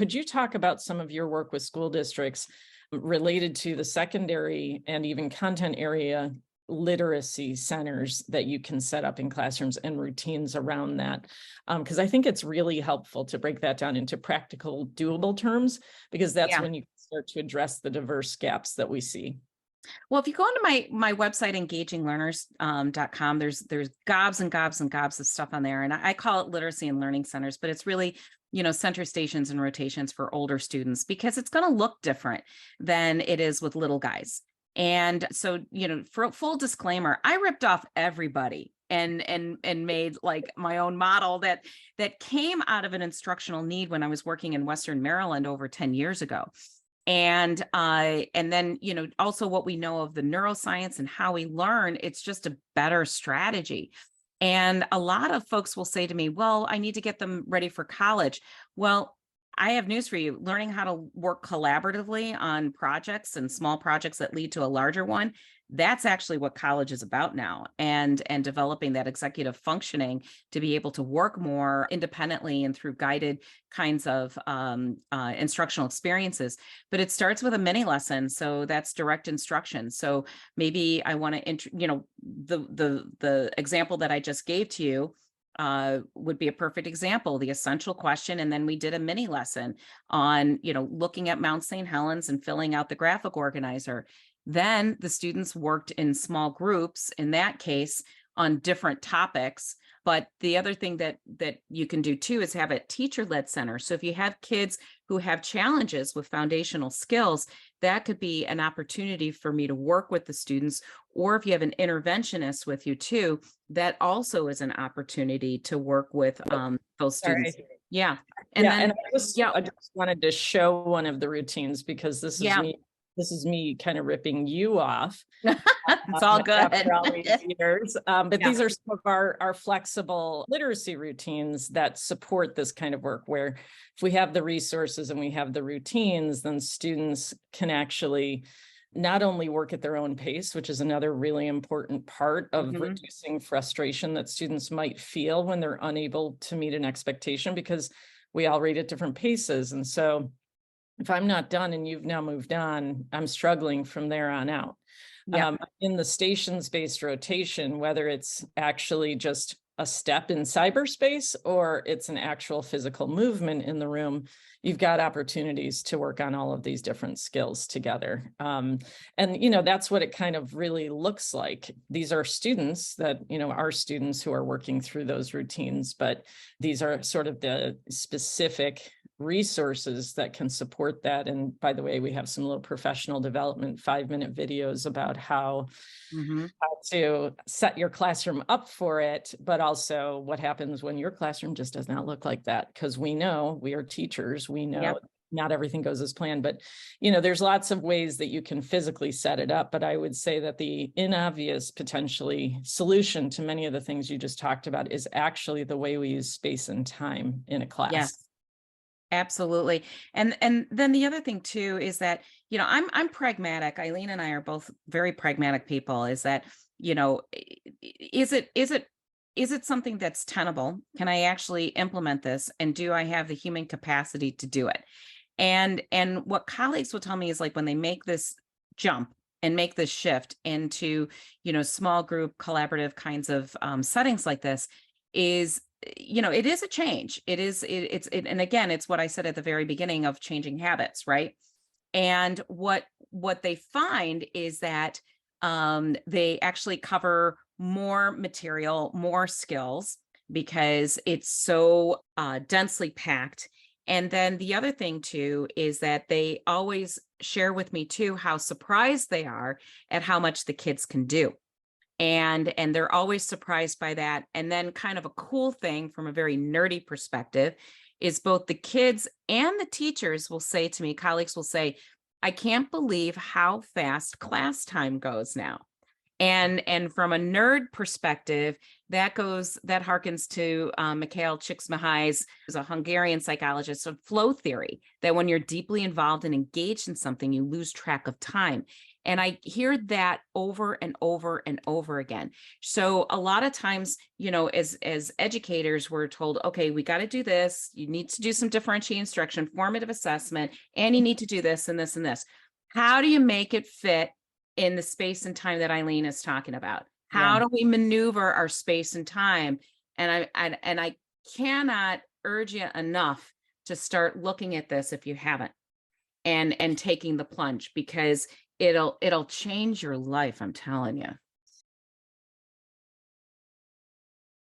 could you talk about some of your work with school districts related to the secondary and even content area literacy centers that you can set up in classrooms and routines around that? Because I think it's really helpful to break that down into practical, doable terms, because that's Yeah. when you start to address the diverse gaps that we see. Well, if you go onto my website, engaginglearners.com, there's gobs and gobs and gobs of stuff on there. And I call it literacy and learning centers, but it's really, center stations and rotations for older students, because it's going to look different than it is with little guys. And so, for full disclaimer, I ripped off everybody and made like my own model that came out of an instructional need when I was working in Western Maryland over 10 years ago. And then, also what we know of the neuroscience and how we learn, it's just a better strategy. And a lot of folks will say to me, well, I need to get them ready for college. Well, I have news for you. Learning how to work collaboratively on projects and small projects that lead to a larger one, that's actually what college is about now, and developing that executive functioning to be able to work more independently and through guided kinds of instructional experiences. But it starts with a mini lesson, so that's direct instruction. So maybe I want to, the example that I just gave to you would be a perfect example, the essential question. And then we did a mini lesson on, looking at Mount St. Helens and filling out the graphic organizer. Then the students worked in small groups, in that case, on different topics. But the other thing that you can do too is have a teacher-led center. So if you have kids who have challenges with foundational skills, that could be an opportunity for me to work with the students. Or if you have an interventionist with you too, that also is an opportunity to work with those students. Sorry. Yeah. And then, I just wanted to show one of the routines, because this is me. This is me kind of ripping you off. It's all good. After all these years. But these are some of our flexible literacy routines that support this kind of work, where if we have the resources and we have the routines, then students can actually not only work at their own pace, which is another really important part of reducing frustration that students might feel when they're unable to meet an expectation, because we all read at different paces. And so if I'm not done and you've now moved on, I'm struggling from there on out. In the stations-based rotation, whether it's actually just a step in cyberspace or it's an actual physical movement in the room, you've got opportunities to work on all of these different skills together. And, that's what it kind of really looks like. These are students that, our students who are working through those routines, but these are sort of the specific resources that can support that. And by the way, we have some little professional development 5-minute videos about how to set your classroom up for it, but also what happens when your classroom just does not look like that. Because we are teachers, we know not everything goes as planned, but there's lots of ways that you can physically set it up. But I would say that the inobvious potentially solution to many of the things you just talked about is actually the way we use space and time in a class. Yes. Absolutely. And then the other thing too is that, I'm pragmatic. Eileen and I are both very pragmatic people. Is that, is it something that's tenable? Can I actually implement this? And do I have the human capacity to do it? And what colleagues will tell me is, like, when they make this jump and make this shift into, small group collaborative kinds of settings like this, is it is a change. And again, it's what I said at the very beginning of changing habits, right? And what they find is that they actually cover more material, more skills, because it's so densely packed. And then the other thing too is that they always share with me too how surprised they are at how much the kids can do. And they're always surprised by that. And then kind of a cool thing from a very nerdy perspective is both the kids and the teachers will say to me, colleagues will say, I can't believe how fast class time goes now. And from a nerd perspective, that harkens to Mikhail Csikszentmihalyi's, who's a Hungarian psychologist, of flow theory, that when you're deeply involved and engaged in something, you lose track of time. And I hear that over and over and over again. So a lot of times, as educators, we're told, okay, we got to do this. You need to do some differentiated instruction, formative assessment, and you need to do this and this and this. How do you make it fit in the space and time that Eileen is talking about? How do we maneuver our space and time? And I cannot urge you enough to start looking at this if you haven't, and taking the plunge, because it'll change your life, I'm telling you.